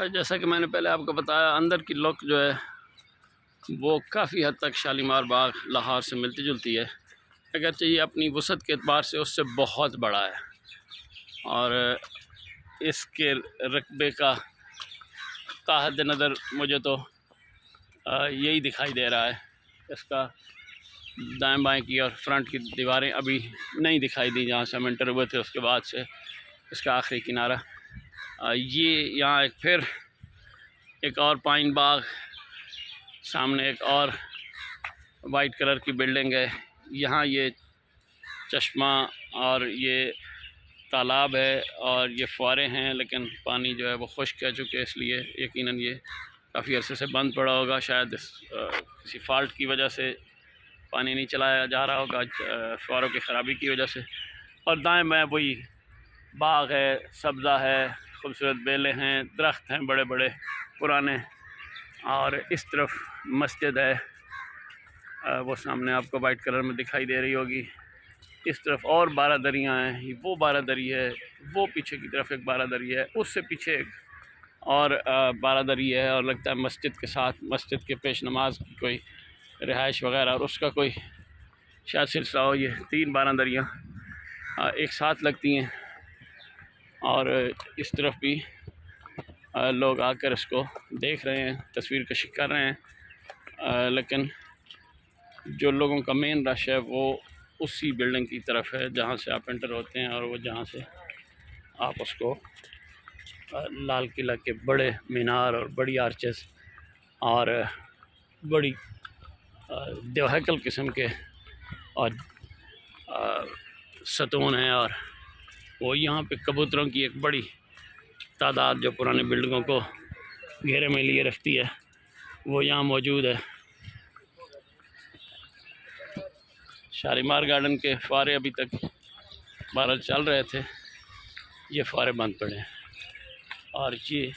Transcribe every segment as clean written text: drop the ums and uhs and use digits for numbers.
जैसा कि मैंने पहले आपको बताया, अंदर की लुक जो है वो काफ़ी हद तक शालीमार बाग लाहौर से मिलती जुलती है, अगरचे ये अपनी वसअत के एतबार से उससे बहुत बड़ा है और इसके रकबे का ताहद नज़र मुझे तो यही दिखाई दे रहा है। इसका दाएं बाएं की और फ्रंट की दीवारें अभी नहीं दिखाई दी जहाँ से हम एंटर हुए थे, उसके बाद से इसका आखिरी किनारा। ये यहाँ फिर एक और पाइन बाग, सामने एक और वाइट कलर की बिल्डिंग है। यहाँ ये चश्मा और ये तालाब है और ये फुआरे हैं, लेकिन पानी जो है वो खुश्क कह चुके, इसलिए यकीनन ये काफ़ी अरसे से बंद पड़ा होगा। शायद किसी फॉल्ट की वजह से पानी नहीं चलाया जा रहा होगा, फुआरों की ख़राबी की वजह से। और दाएं बाएं वही बाग है, सब्ज़ा है, खूबसूरत बेलें हैं, दरख्त हैं बड़े बड़े पुराने, और इस तरफ मस्जिद है, वो सामने आपको वाइट कलर में दिखाई दे रही होगी। इस तरफ और बारादरियाँ हैं, वो बारादरी है, वो पीछे की तरफ एक बारादरी है, उससे पीछे एक और बारादरी है, और लगता है मस्जिद के साथ, मस्जिद के पेश नमाज की कोई रिहाइश वगैरह और उसका कोई शायद सिलसिला हो। ये 3 बारादरियाँ एक साथ लगती हैं और इस तरफ भी लोग आकर इसको देख रहे हैं, तस्वीर कशी कर रहे हैं, लेकिन जो लोगों का मेन रश है वो उसी बिल्डिंग की तरफ है जहाँ से आप एंटर होते हैं, और वो जहाँ से आप उसको लाल किला के बड़े मीनार और बड़ी आर्चेस और बड़ी देवहकल किस्म के और सतून हैं, और वो यहाँ पे कबूतरों की एक बड़ी तादाद जो पुराने बिल्डिंगों को घेरे में लिए रखती है, वो यहाँ मौजूद है। शालीमार गार्डन के फुआरे अभी तक बहरहाल चल रहे थे, ये फुआरे बंद पड़े हैं। और ये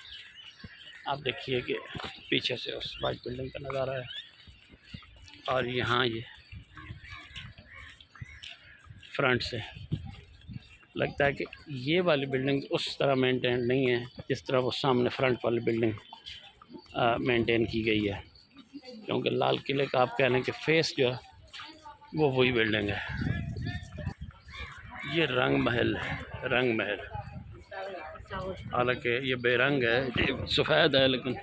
आप देखिए कि पीछे से उस वाइट बिल्डिंग का नज़ारा है, और यहाँ ये फ्रंट से लगता है कि ये वाली बिल्डिंग उस तरह मेंटेन नहीं है जिस तरह वो सामने फ्रंट वाली बिल्डिंग मेंटेन की गई है, क्योंकि लाल किले का आप कह लें कि फेस जो है वो वही बिल्डिंग है। ये रंग महल है, रंग महल, हालांकि ये बेरंग है, सफ़ेद है, लेकिन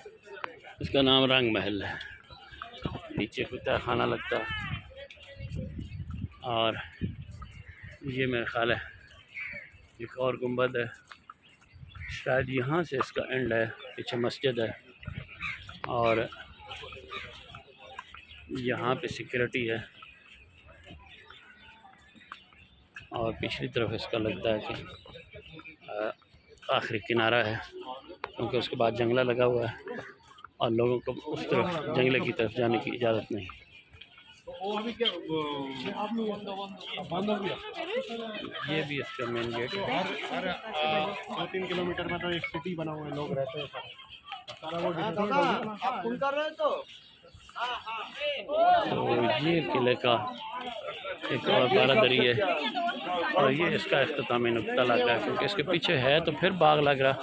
इसका नाम रंग महल है। नीचे कुत्ता खाना लगता है, और ये मेरा ख्याल है एक और गुंबद है, शायद यहाँ से इसका एंड है। पीछे मस्जिद है और यहाँ पे सिक्योरिटी है, और पिछली तरफ इसका लगता है कि आखिरी किनारा है, क्योंकि उसके बाद जंगला लगा हुआ है और लोगों को उस तरफ जंगले की तरफ जाने की इजाज़त नहीं। ये भी इसका मेन गेट है। 2-3 किलोमीटर में तो एक सिटी बना हुआ है, लोग रहते हैं। तो ये किले का एक और बारादरी है, और ये इसका इख्तितामी नुक्ता लग रहा है, क्योंकि इसके पीछे है तो फिर बाग लग रहा।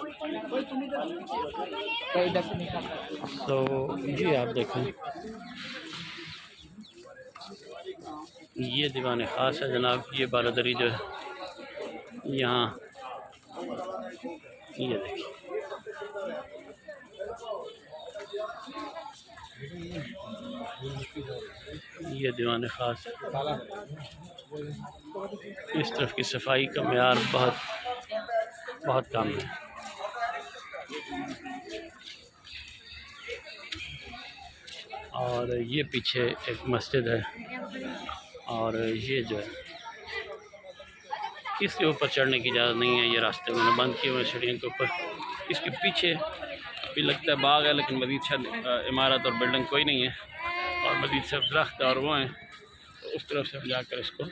तो ये आप देखें, ये दीवान ख़ास है जनाब। ये बारादरी जो है यहाँ, ये देखिए, ये दीवान ख़ास है। इस तरफ की सफाई का मेयार बहुत कम है। और ये पीछे एक मस्जिद है, और ये जो है इसके ऊपर चढ़ने की इजाज़त नहीं है, ये रास्ते मैंने बंद किए हुए सीढ़ियों के ऊपर। इसके पीछे भी लगता है बाग है, लेकिन मज़ीद शायद इमारत और बिल्डिंग कोई नहीं है, और मज़ीद सिर्फ दरख्त और वो हैं। तो उस तरफ से हम जाकर इसको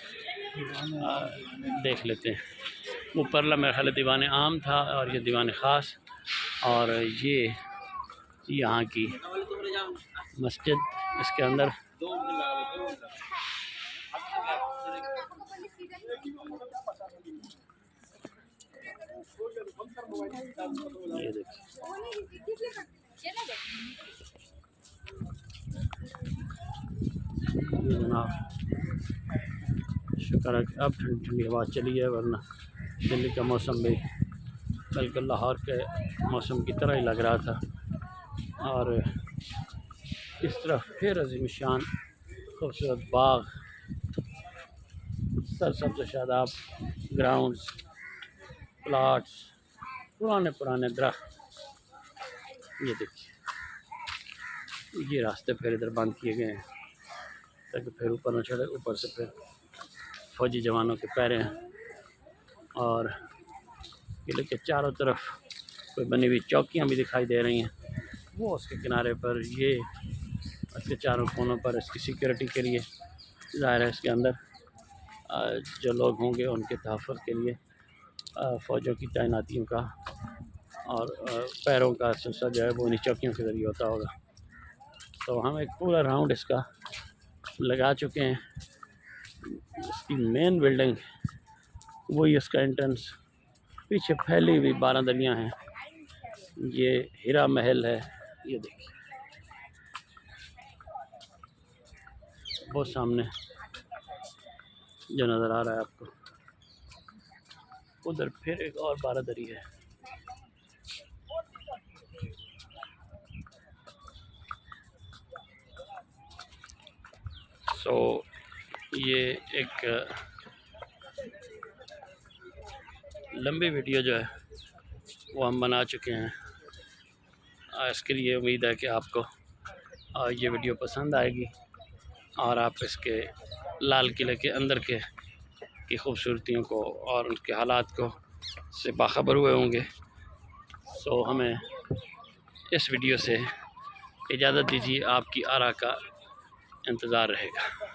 देख लेते हैं। वो परला मेरा ख्याल दीवान आम था, और ये दीवान ख़ास, और ये यहाँ की मस्जिद, इसके अंदर ये देखिए जनाब। शुक्र है कि अब ठंडी ठंडी हवा चली है, वरना दिल्ली का मौसम भी बिल्कुल लाहौर के मौसम की तरह ही लग रहा था। और इस तरफ फिर अजीम शान खूबसूरत बाग, सरसब्ज़ शादाब ग्राउंड्स, प्लाट्स, पुराने पुराने दरख्त। ये देखिए, ये रास्ते फिर इधर बंद किए गए हैं ताकि फिर ऊपर न चढ़े। ऊपर से फिर फौजी जवानों के पैरे हैं। और किले के चारों तरफ कोई बनी हुई चौकियाँ भी दिखाई दे रही हैं। वो उसके किनारे पर, ये उसके चारों कोनों पर इसकी सिक्योरिटी के लिए, ज़ाहिर है इसके अंदर जो लोग होंगे उनके तहफ़्फ़ुज़ के लिए फ़ौजों की तैनातियों का और पैरों का सिलसिला जो है वो इन्हीं चौकियों के ज़रिए होता होगा। तो हम एक पूरा राउंड इसका लगा चुके हैं। इसकी मेन बिल्डिंग, वही इसका एंट्रेंस, पीछे फैली हुई बारादलियाँ हैं। ये हीरा महल है, ये देखिए वो सामने जो नज़र आ रहा है आपको। उधर फिर एक और बारादरी है। सो ये एक लंबी वीडियो जो है वो हम बना चुके हैं। इसके लिए उम्मीद है कि आपको ये वीडियो पसंद आएगी और आप इसके लाल किले के अंदर की खूबसूरतियों को और उनके हालात को से बाखबर हुए होंगे। सो हमें इस वीडियो से इजाज़त दीजिए, आपकी आरा का इंतज़ार रहेगा।